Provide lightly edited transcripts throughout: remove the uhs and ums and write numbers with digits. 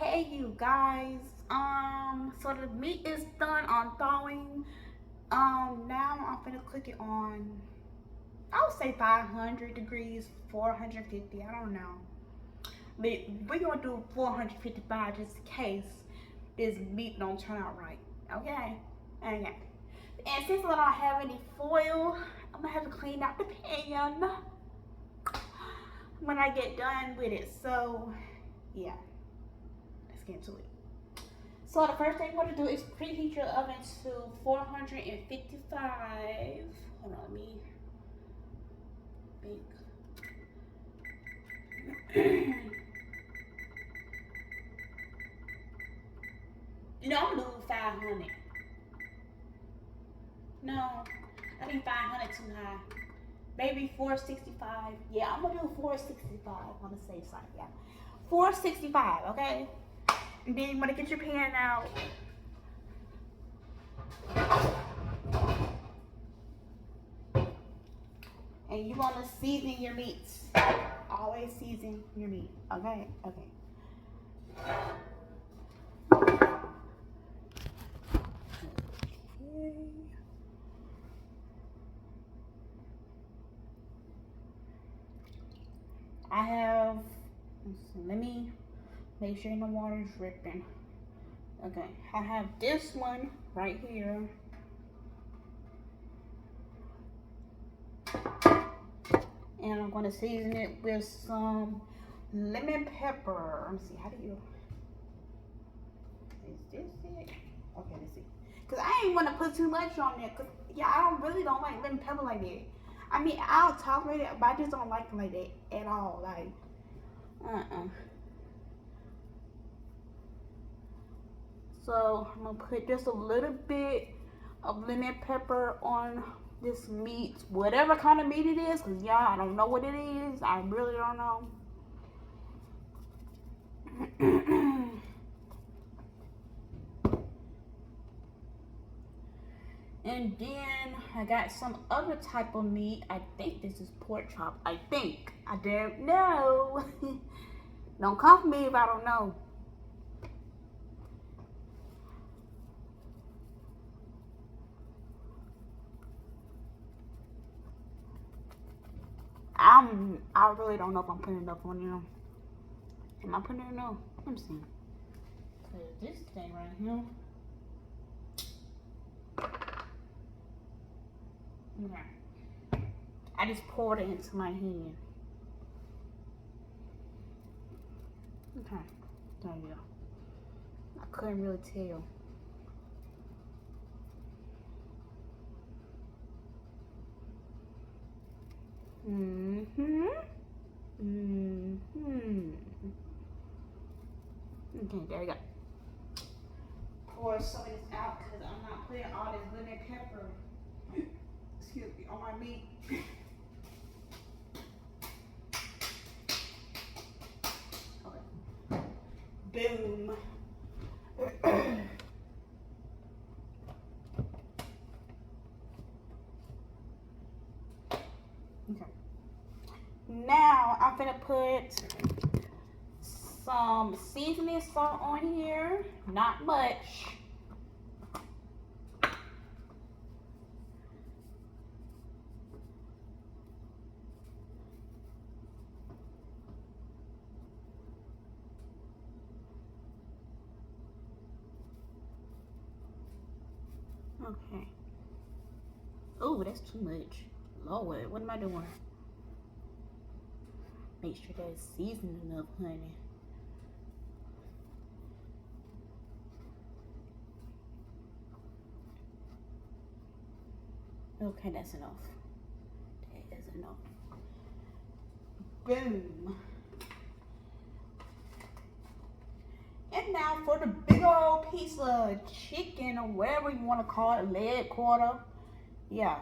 Hey you guys, so the meat is done on thawing. Now I'm gonna cook it on, I would say 500 degrees, 450, I don't know. But we're gonna do 455 just in case this meat don't turn out right. Okay? Okay. And since I don't have any foil, I'm gonna have to clean out the pan when I get done with it. So, yeah, let's get into it. So the first thing you want to do is preheat your oven to 455. Hold on, let me bake. I'm gonna do 500. No, I think 500 too high. Maybe 465. Yeah, I'm gonna do 465 on the safe side. Yeah, 465. Okay. And then you wanna get your pan out. And you want to season your meats. Always season your meat. Okay? Okay. I have, let me make sure the water is dripping. Okay, I have this one right here. And I'm going to season it with some lemon pepper. Let me see, how do you, is this it? Okay, let's see. Because I ain't want to put too much on there. Because, yeah, I really don't like lemon pepper like that. I mean, I'll tolerate it, but I just don't like it like that at all. Like, So I'm gonna put just a little bit of lemon pepper on this meat, whatever kind of meat it is, because y'all, I don't know what it is. I really don't know. And then I got some other type of meat. I think this is pork chop. I think. I don't know. Don't come for me if I don't know. I really don't know if I'm putting enough on there. Am I putting enough? Let me see. Cause this thing right here. Okay. I just poured it into my hand. Okay. There you go. I couldn't really tell. Okay, there you go. Pour some of this out because I'm not putting all this lemon pepper, excuse me, on my meat. Okay. Boom. Okay. Now I'm gonna put some seasoning salt on here, not much. Okay. Oh, that's too much. Lord, what am I doing? Make sure that's seasoned enough, honey. Okay, that's enough. That is enough. Boom. And now for the big old piece of chicken or whatever you want to call it, leg quarter. Yeah.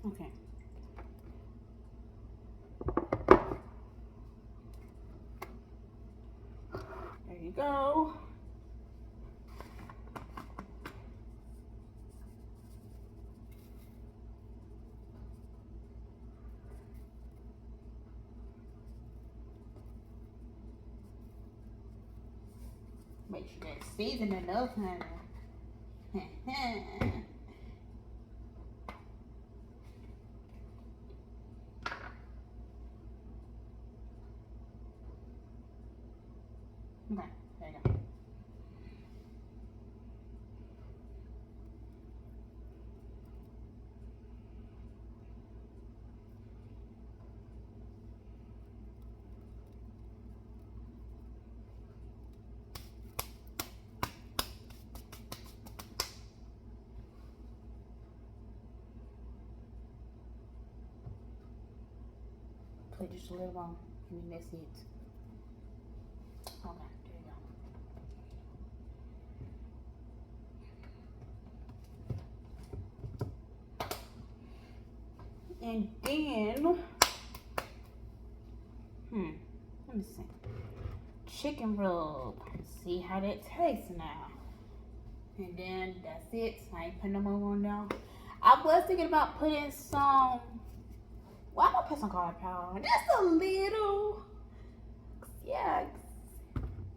Okay. There you go. Make sure that's seasoned enough, honey. Okay, there you go. Put just a little on, and then that's it. Okay, there you go. And then, let me see. Chicken rub. See how that tastes now. And then that's it. I ain't putting no more on now. I was thinking about putting some. Well, I'm gonna put some garlic powder. Just a little. Yeah.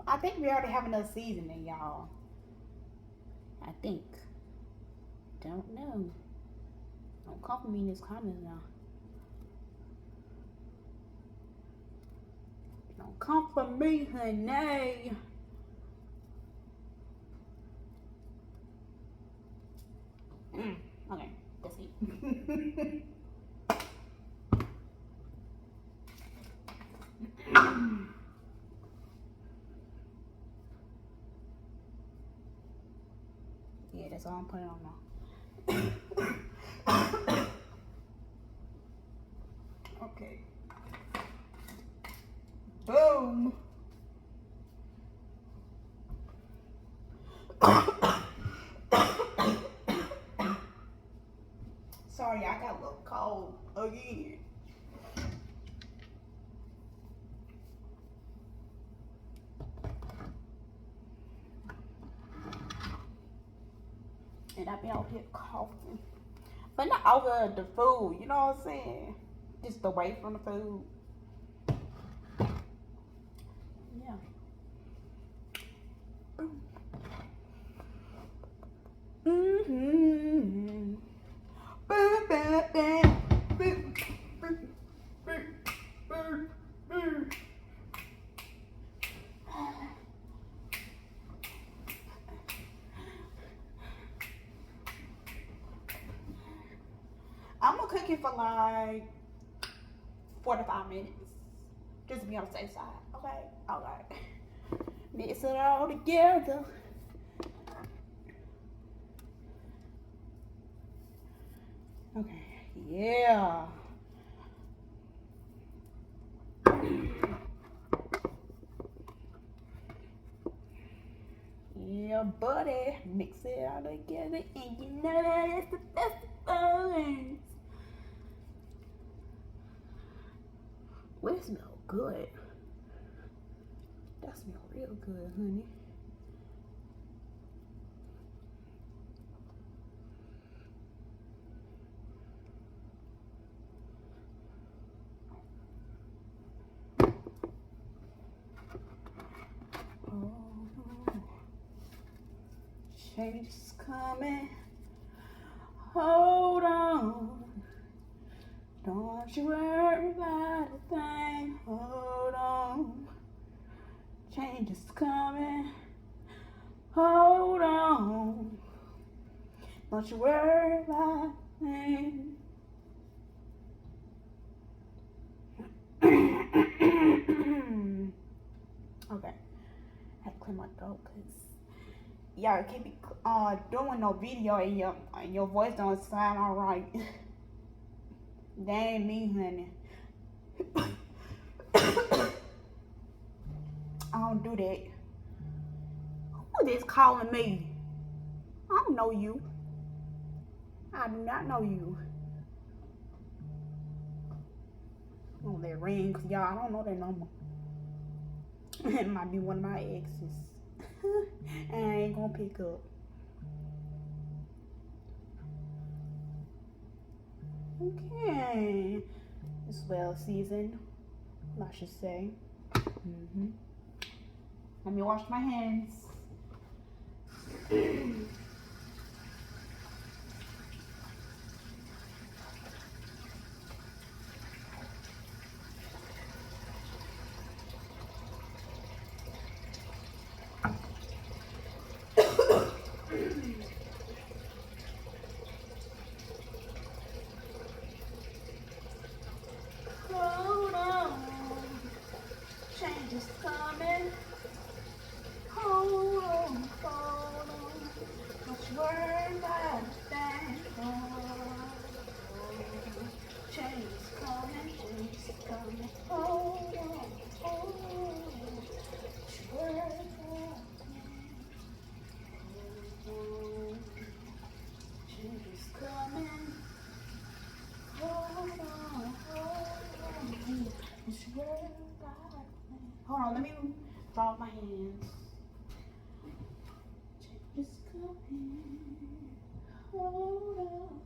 I think we already have enough seasoning, y'all. I think. Don't know. Don't come for me in this comment now. Don't come for me, honey. Okay, that's it. Yeah, that's all I'm putting on now. Okay. Boom. Sorry, I got a little cold again. And I've been out here coughing. But not over the food, you know what I'm saying? Just away from the food. Yeah. I'm gonna cook it for like 45 minutes. Just to be on the safe side. Okay? Alright. Mix it all together. Okay. Yeah. Yeah, buddy. Mix it all together, and you know that's the best of things. Well, it smells good. That smells real good, honey. Change is coming. Hold on. Don't you worry about a thing. Hold on. Change is coming. Hold on. Don't you worry about a thing. Okay. I had to clear my throat because y'all can't be doing no video and your voice don't sound alright. That ain't me, honey. I don't do that. Who is calling me? I don't know you. I do not know you. Oh, that ring, cause y'all, I don't know that number. It might be one of my exes. And I ain't gonna pick up. Okay. It's well seasoned, I should say. Let me wash my hands. Hold on, change is coming. Hold on, hold on. Don't you worry about a thing. Change is coming, change is coming. Hold on, hold on. Don't you worry about a thing. Hold on. Change is coming. Hold on, hold on. Don't you worry about a thing. Hold on, let me draw my hands. Change is coming. Hold on.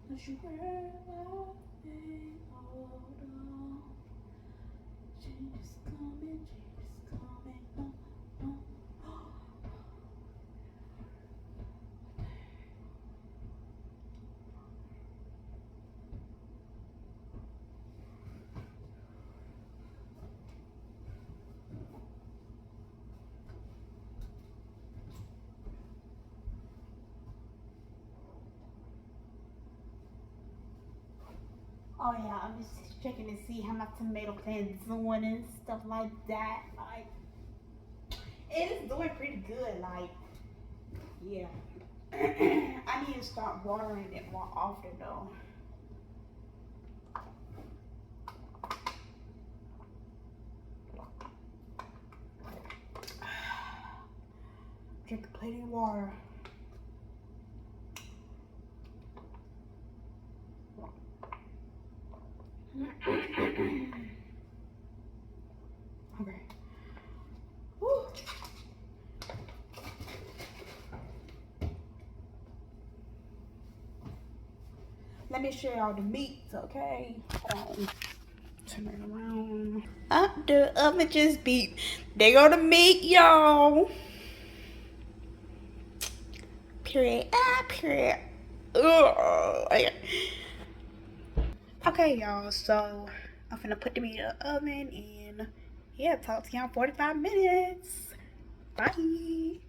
Don't you worry about me. Hold on. Change is coming. Change is coming. Oh, oh, oh. Oh yeah, I'm just checking to see how my tomato plant's doing and stuff like that. Like, it is doing pretty good. Like, yeah. I need to start watering it more often though. Drink plenty of water. Okay. Woo. Let me show y'all the meats, okay? Hold on. Turn it around. Up the oven just beep. They go the meat, y'all. Period. Period. Ugh. Okay, y'all. So I'm gonna put the meat in the oven and yeah, talk to y'all in 45 minutes. Bye.